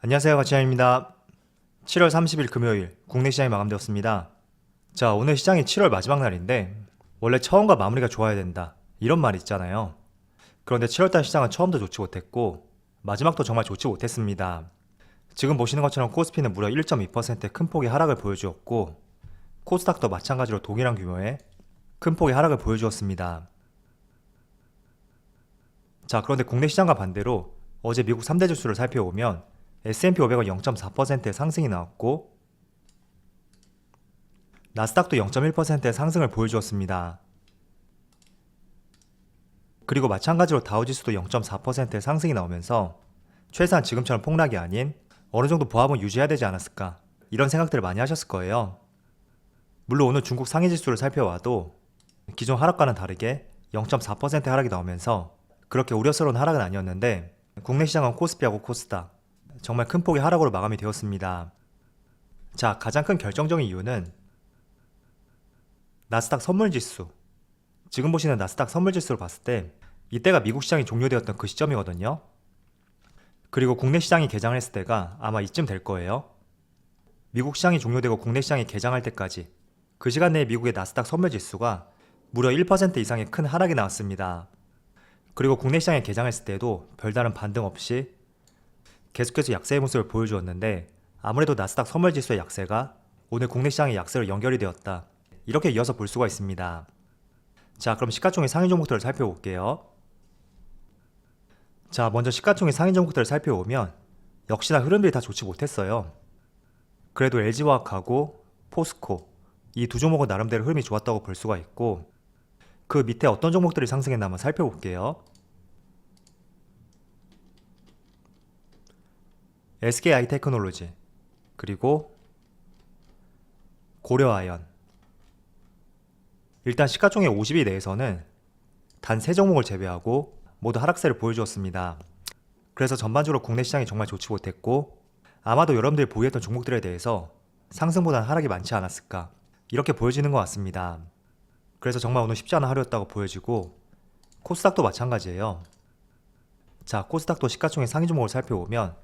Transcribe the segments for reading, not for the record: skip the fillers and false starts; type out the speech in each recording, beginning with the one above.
안녕하세요, 가치양입니다. 7월 30일 금요일 국내 시장이 마감되었습니다. 자, 오늘 시장이 7월 마지막 날인데 원래 처음과 마무리가 좋아야 된다 이런 말이 있잖아요. 그런데 7월달 시장은 처음도 좋지 못했고 마지막도 정말 좋지 못했습니다. 지금 보시는 것처럼 코스피는 무려 1.2%의 큰 폭의 하락을 보여주었고 코스닥도 마찬가지로 동일한 규모의 큰 폭의 하락을 보여주었습니다. 자, 그런데 국내 시장과 반대로 어제 미국 3대 지수를 살펴보면 S&P 500은 0.4%의 상승이 나왔고 나스닥도 0.1%의 상승을 보여주었습니다. 그리고 마찬가지로 다우지수도 0.4%의 상승이 나오면서 최소한 지금처럼 폭락이 아닌 어느 정도 보합은 유지해야 되지 않았을까 이런 생각들을 많이 하셨을 거예요. 물론 오늘 중국 상해지수를 살펴봐도 기존 하락과는 다르게 0.4%의 하락이 나오면서 그렇게 우려스러운 하락은 아니었는데 국내 시장은 코스피하고 코스닥 정말 큰 폭의 하락으로 마감이 되었습니다. 자, 가장 큰 결정적인 이유는 나스닥 선물지수. 지금 보시는 나스닥 선물지수를 봤을 때 이때가 미국 시장이 종료되었던 그 시점이거든요. 그리고 국내 시장이 개장을 했을 때가 아마 이쯤 될 거예요. 미국 시장이 종료되고 국내 시장이 개장할 때까지 그 시간 내에 미국의 나스닥 선물지수가 무려 1% 이상의 큰 하락이 나왔습니다. 그리고 국내 시장에 개장했을 때도 별다른 반등 없이 계속해서 약세의 모습을 보여주었는데 아무래도 나스닥 선물지수의 약세가 오늘 국내 시장의 약세로 연결이 되었다. 이렇게 이어서 볼 수가 있습니다. 자, 그럼 시가총액 상위 종목들을 살펴볼게요. 자, 먼저 시가총액 상위 종목들을 살펴보면 역시나 흐름들이 다 좋지 못했어요. 그래도 LG화학하고 포스코 이 두 종목은 나름대로 흐름이 좋았다고 볼 수가 있고 그 밑에 어떤 종목들이 상승했나 한번 살펴볼게요. SK하이테크놀로지 그리고 고려아연. 일단 시가총액 50위 내에서는 단 3종목을 제외하고 모두 하락세를 보여주었습니다. 그래서 전반적으로 국내 시장이 정말 좋지 못했고 아마도 여러분들이 보유했던 종목들에 대해서 상승보다는 하락이 많지 않았을까 이렇게 보여지는 것 같습니다. 그래서 정말 오늘 쉽지 않은 하루였다고 보여지고 코스닥도 마찬가지예요. 자, 코스닥도 시가총액 상위 종목을 살펴보면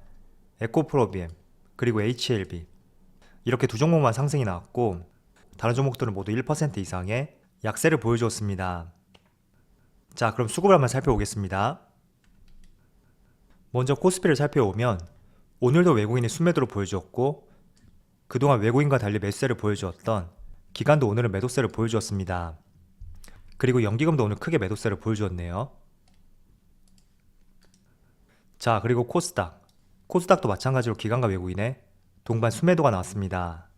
에코프로비엠 그리고 HLB 이렇게 두 종목만 상승이 나왔고 다른 종목들은 모두 1% 이상의 약세를 보여주었습니다. 자, 그럼 수급을 한번 살펴보겠습니다. 먼저 코스피를 살펴보면 오늘도 외국인이 순매도를 보여주었고 그동안 외국인과 달리 매수세를 보여주었던 기관도 오늘은 매도세를 보여주었습니다. 그리고 연기금도 오늘 크게 매도세를 보여주었네요. 자, 그리고 코스닥도 마찬가지로 기관과 외국인의 동반 순매도가 나왔습니다.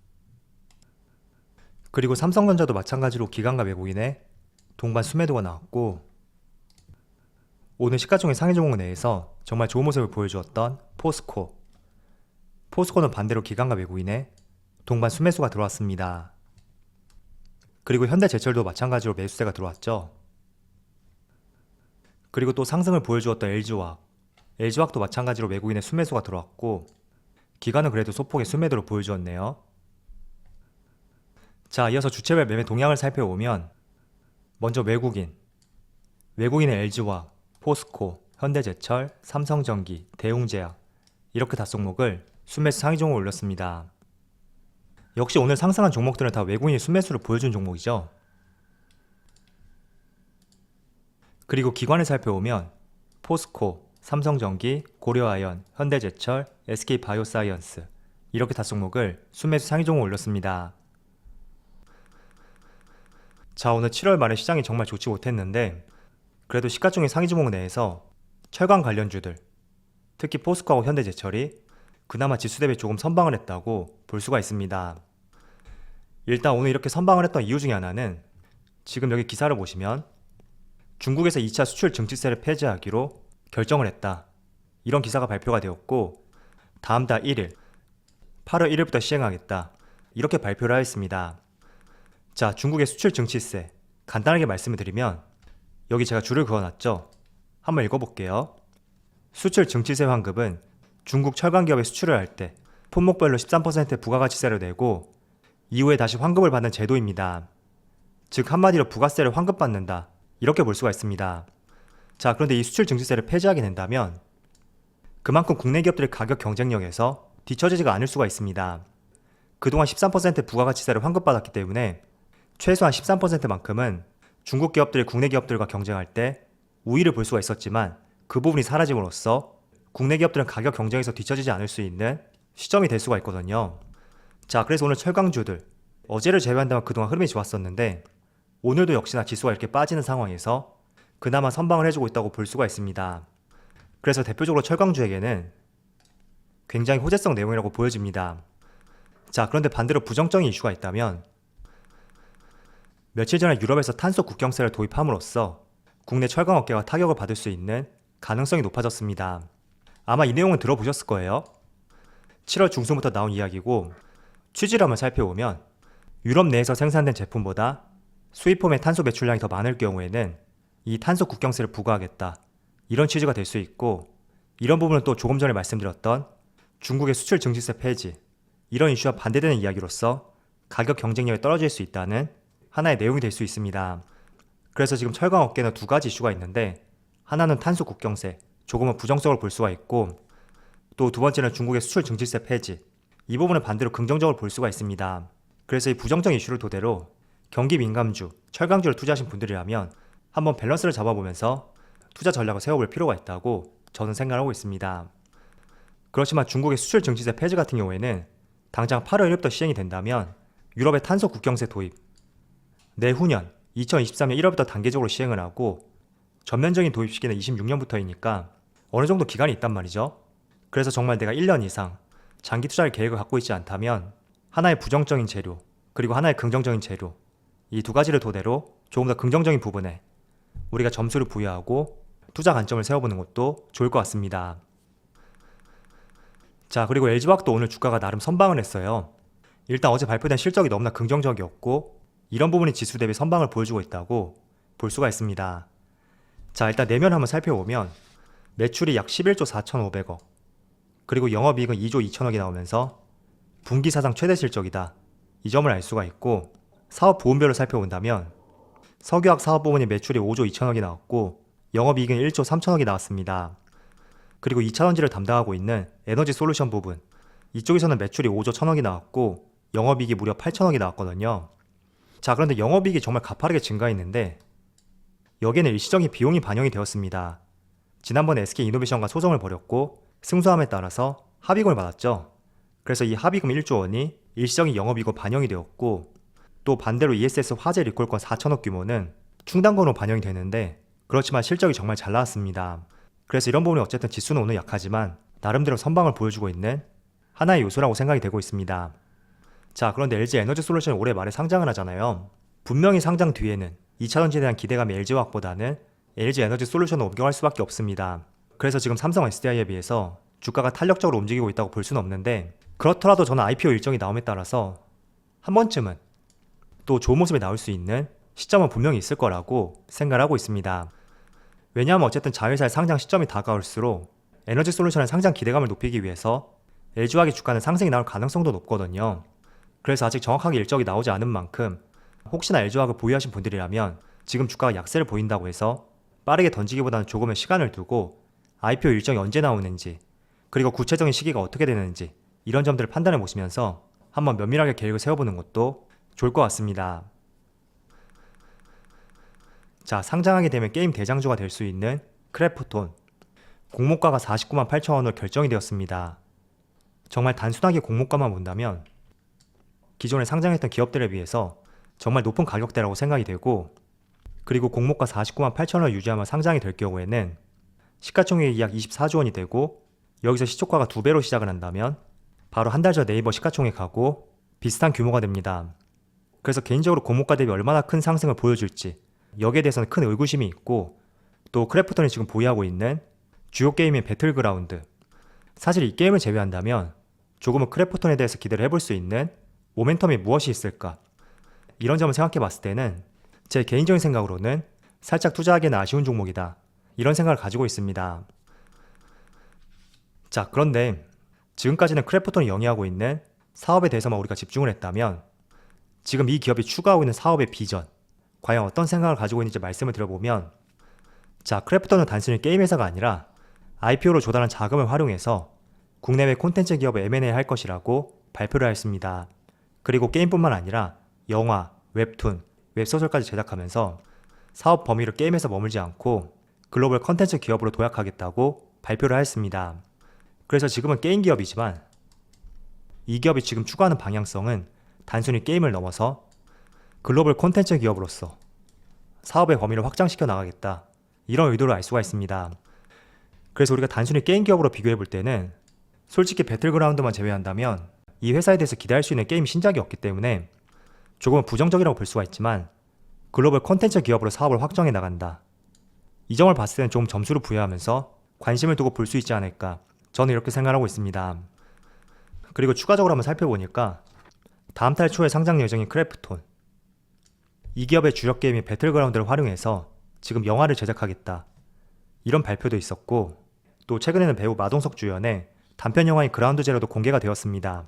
그리고 삼성전자도 마찬가지로 기관과 외국인의 동반 순매도가 나왔고 오늘 시가총액 상위 종목 내에서 정말 좋은 모습을 보여주었던 포스코는 반대로 기관과 외국인의 동반 순매수가 들어왔습니다. 그리고 현대제철도 마찬가지로 매수세가 들어왔죠. 그리고 또 상승을 보여주었던 LG화학도 마찬가지로 외국인의 순매수가 들어왔고 기관은 그래도 소폭의 순매도를 보여주었네요. 자, 이어서 주체별 매매 동향을 살펴보면 먼저 외국인의 LG화학, 포스코, 현대제철, 삼성전기, 대웅제약 이렇게 5종목을 순매수 상위 종목을 올렸습니다. 역시 오늘 상승한 종목들은 다 외국인이 순매수를 보여준 종목이죠. 그리고 기관을 살펴보면 포스코, 삼성전기, 고려아연, 현대제철, SK바이오사이언스 이렇게 5종목을 순매수 상위 종목을 올렸습니다. 자, 오늘 7월 말에 시장이 정말 좋지 못했는데 그래도 시가총액 상위 종목 내에서 철강 관련주들 특히 포스코하고 현대제철이 그나마 지수 대비 조금 선방을 했다고 볼 수가 있습니다. 일단 오늘 이렇게 선방을 했던 이유 중에 하나는 지금 여기 기사를 보시면 중국에서 2차 수출 증치세를 폐지하기로 결정을 했다. 이런 기사가 발표가 되었고 다음 달 1일 8월 1일부터 시행하겠다. 이렇게 발표를 하였습니다. 자, 중국의 수출 증치세 간단하게 말씀을 드리면 여기 제가 줄을 그어놨죠. 한번 읽어볼게요. 수출 증치세 환급은 중국 철강기업의 수출을 할 때 품목별로 13% 부가가치세를 내고 이후에 다시 환급을 받는 제도입니다. 즉 한마디로 부가세를 환급받는다 이렇게 볼 수가 있습니다. 자, 그런데 이 수출 증치세를 폐지하게 된다면 그만큼 국내 기업들의 가격 경쟁력에서 뒤처지지가 않을 수가 있습니다. 그동안 13% 부가가치세를 환급받았기 때문에 최소한 13%만큼은 중국 기업들이 국내 기업들과 경쟁할 때 우위를 볼 수가 있었지만 그 부분이 사라짐으로써 국내 기업들은 가격 경쟁에서 뒤처지지 않을 수 있는 시점이 될 수가 있거든요. 자, 그래서 오늘 철강주들, 어제를 제외한다면 그동안 흐름이 좋았었는데 오늘도 역시나 지수가 이렇게 빠지는 상황에서 그나마 선방을 해주고 있다고 볼 수가 있습니다. 그래서 대표적으로 철강주에게는 굉장히 호재성 내용이라고 보여집니다. 자, 그런데 반대로 부정적인 이슈가 있다면 며칠 전에 유럽에서 탄소 국경세를 도입함으로써 국내 철강업계가 타격을 받을 수 있는 가능성이 높아졌습니다. 아마 이 내용은 들어보셨을 거예요. 7월 중순부터 나온 이야기고 취지를 한번 살펴보면 유럽 내에서 생산된 제품보다 수입품의 탄소 배출량이 더 많을 경우에는 이 탄소 국경세를 부과하겠다, 이런 취지가 될 수 있고, 이런 부분은 또 조금 전에 말씀드렸던 중국의 수출 증시세 폐지, 이런 이슈와 반대되는 이야기로서 가격 경쟁력이 떨어질 수 있다는 하나의 내용이 될 수 있습니다. 그래서 지금 철강업계는 두 가지 이슈가 있는데, 하나는 탄소 국경세, 조금은 부정적으로 볼 수가 있고, 또 두 번째는 중국의 수출 증시세 폐지, 이 부분은 반대로 긍정적으로 볼 수가 있습니다. 그래서 이 부정적 이슈를 토대로 경기 민감주, 철강주를 투자하신 분들이라면 한번 밸런스를 잡아보면서 투자 전략을 세워볼 필요가 있다고 저는 생각하고 있습니다. 그렇지만 중국의 수출 증시세 폐지 같은 경우에는 당장 8월 1일부터 시행이 된다면 유럽의 탄소 국경세 도입, 내후년 2023년 1월부터 단계적으로 시행을 하고 전면적인 도입 시기는 26년부터이니까 어느 정도 기간이 있단 말이죠. 그래서 정말 내가 1년 이상 장기 투자할 계획을 갖고 있지 않다면 하나의 부정적인 재료, 그리고 하나의 긍정적인 재료, 이 두 가지를 토대로 조금 더 긍정적인 부분에 우리가 점수를 부여하고 투자 관점을 세워보는 것도 좋을 것 같습니다. 자, 그리고 LG화학도 오늘 주가가 나름 선방을 했어요. 일단 어제 발표된 실적이 너무나 긍정적이었고 이런 부분이 지수 대비 선방을 보여주고 있다고 볼 수가 있습니다. 자, 일단 내면 한번 살펴보면 매출이 약 11조 4,500억, 그리고 영업이익은 2조 2천억이 나오면서 분기 사상 최대 실적이다, 이 점을 알 수가 있고, 사업 부문별로 살펴본다면 석유화학 사업 부문이 매출이 5조 2천억이 나왔고 영업이익은 1조 3천억이 나왔습니다. 그리고 2차전지를 담당하고 있는 에너지 솔루션 부분, 이쪽에서는 매출이 5조 1천억이 나왔고 영업이익이 무려 8천억이 나왔거든요. 자, 그런데 영업이익이 정말 가파르게 증가했는데 여기에는 일시적인 비용이 반영이 되었습니다. 지난번에 SK이노베이션과 소송을 벌였고 승소함에 따라서 합의금을 받았죠. 그래서 이 합의금 1조 원이 일시적인 영업이익으로 반영이 되었고, 또 반대로 ESS 화재 리콜건 4천억 규모는 충당금으로 반영이 되는데, 그렇지만 실적이 정말 잘 나왔습니다. 그래서 이런 부분이 어쨌든 지수는 오늘 약하지만 나름대로 선방을 보여주고 있는 하나의 요소라고 생각이 되고 있습니다. 자, 그런데 LG 에너지 솔루션이 올해 말에 상장을 하잖아요. 분명히 상장 뒤에는 2차전지에 대한 기대감이 LG화학보다는 LG 에너지 솔루션을 옮겨갈 수밖에 없습니다. 그래서 지금 삼성 SDI에 비해서 주가가 탄력적으로 움직이고 있다고 볼 수는 없는데, 그렇더라도 저는 IPO 일정이 나옴에 따라서 한 번쯤은 또 좋은 모습이 나올 수 있는 시점은 분명히 있을 거라고 생각을 하고 있습니다. 왜냐하면 어쨌든 자회사의 상장 시점이 다가올수록 에너지 솔루션의 상장 기대감을 높이기 위해서 LG화학의 주가는 상승이 나올 가능성도 높거든요. 그래서 아직 정확하게 일정이 나오지 않은 만큼 혹시나 LG화학을 보유하신 분들이라면 지금 주가가 약세를 보인다고 해서 빠르게 던지기보다는 조금의 시간을 두고 IPO 일정이 언제 나오는지, 그리고 구체적인 시기가 어떻게 되는지, 이런 점들을 판단해 보시면서 한번 면밀하게 계획을 세워보는 것도 좋을 것 같습니다. 자, 상장하게 되면 게임 대장주가 될 수 있는 크래프톤, 공모가가 49만 8천 원으로 결정이 되었습니다. 정말 단순하게 공모가만 본다면 기존에 상장했던 기업들에 비해서 정말 높은 가격대라고 생각이 되고, 그리고 공모가 49만 8천 원을 유지하며 상장이 될 경우에는 시가총액이 약 24조 원이 되고, 여기서 시초가가 2배로 시작을 한다면 바로 한 달 전 네이버 시가총액하고 비슷한 규모가 됩니다. 그래서 개인적으로 공모가 대비 얼마나 큰 상승을 보여줄지 여기에 대해서는 큰 의구심이 있고, 또 크래프톤이 지금 보유하고 있는 주요 게임인 배틀그라운드, 사실 이 게임을 제외한다면 조금은 크래프톤에 대해서 기대를 해볼 수 있는 모멘텀이 무엇이 있을까, 이런 점을 생각해 봤을 때는 제 개인적인 생각으로는 살짝 투자하기에는 아쉬운 종목이다, 이런 생각을 가지고 있습니다. 자, 그런데 지금까지는 크래프톤이 영위하고 있는 사업에 대해서만 우리가 집중을 했다면 지금 이 기업이 추구하고 있는 사업의 비전, 과연 어떤 생각을 가지고 있는지 말씀을 드려보면, 자, 크래프톤은 단순히 게임 회사가 아니라 IPO로 조달한 자금을 활용해서 국내외 콘텐츠 기업을 M&A 할 것이라고 발표를 했습니다. 그리고 게임뿐만 아니라 영화, 웹툰, 웹소설까지 제작하면서 사업 범위를 게임에서 머물지 않고 글로벌 콘텐츠 기업으로 도약하겠다고 발표를 했습니다. 그래서 지금은 게임 기업이지만 이 기업이 지금 추구하는 방향성은 단순히 게임을 넘어서 글로벌 콘텐츠 기업으로서 사업의 범위를 확장시켜 나가겠다, 이런 의도를 알 수가 있습니다. 그래서 우리가 단순히 게임 기업으로 비교해 볼 때는 솔직히 배틀그라운드만 제외한다면 이 회사에 대해서 기대할 수 있는 게임 신작이 없기 때문에 조금은 부정적이라고 볼 수가 있지만, 글로벌 콘텐츠 기업으로 사업을 확정해 나간다, 이 점을 봤을 때는 좀 점수를 부여하면서 관심을 두고 볼 수 있지 않을까, 저는 이렇게 생각하고 있습니다. 그리고 추가적으로 한번 살펴보니까 다음 달 초에 상장 예정인 크래프톤, 이 기업의 주력 게임인 배틀그라운드를 활용해서 지금 영화를 제작하겠다, 이런 발표도 있었고, 또 최근에는 배우 마동석 주연의 단편 영화인 그라운드 제로도 공개가 되었습니다.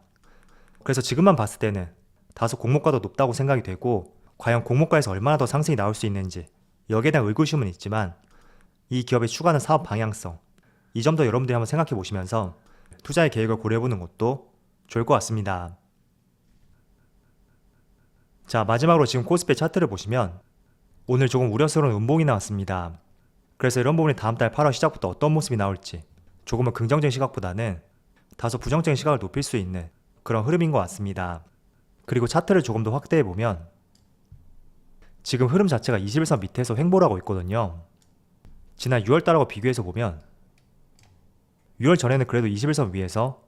그래서 지금만 봤을 때는 다소 공모가도 높다고 생각이 되고, 과연 공모가에서 얼마나 더 상승이 나올 수 있는지 여기에 대한 의구심은 있지만, 이 기업이 추구하는 사업 방향성, 이 점도 여러분들이 한번 생각해 보시면서 투자의 계획을 고려해보는 것도 좋을 것 같습니다. 자, 마지막으로 지금 코스피 차트를 보시면 오늘 조금 우려스러운 음봉이 나왔습니다. 그래서 이런 부분이 다음 달 8월 시작부터 어떤 모습이 나올지 조금은 긍정적인 시각보다는 다소 부정적인 시각을 높일 수 있는 그런 흐름인 것 같습니다. 그리고 차트를 조금 더 확대해 보면 지금 흐름 자체가 21선 밑에서 횡보를 하고 있거든요. 지난 6월달하고 비교해서 보면 6월 전에는 그래도 21선 위에서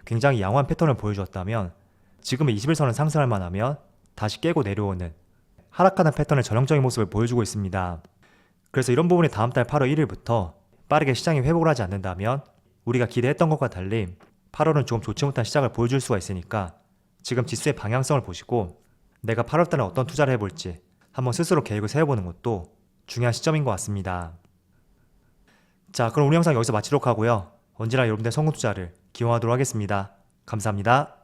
굉장히 양호한 패턴을 보여주었다면, 지금은 21선을 상승할 만하면 다시 깨고 내려오는 하락하는 패턴의 전형적인 모습을 보여주고 있습니다. 그래서 이런 부분이 다음 달 8월 1일부터 빠르게 시장이 회복을 하지 않는다면 우리가 기대했던 것과 달리 8월은 조금 좋지 못한 시작을 보여줄 수가 있으니까, 지금 지수의 방향성을 보시고 내가 8월달에 어떤 투자를 해볼지 한번 스스로 계획을 세워보는 것도 중요한 시점인 것 같습니다. 자, 그럼 우리 영상 여기서 마치도록 하고요. 언제나 여러분들의 성공 투자를 기원하도록 하겠습니다. 감사합니다.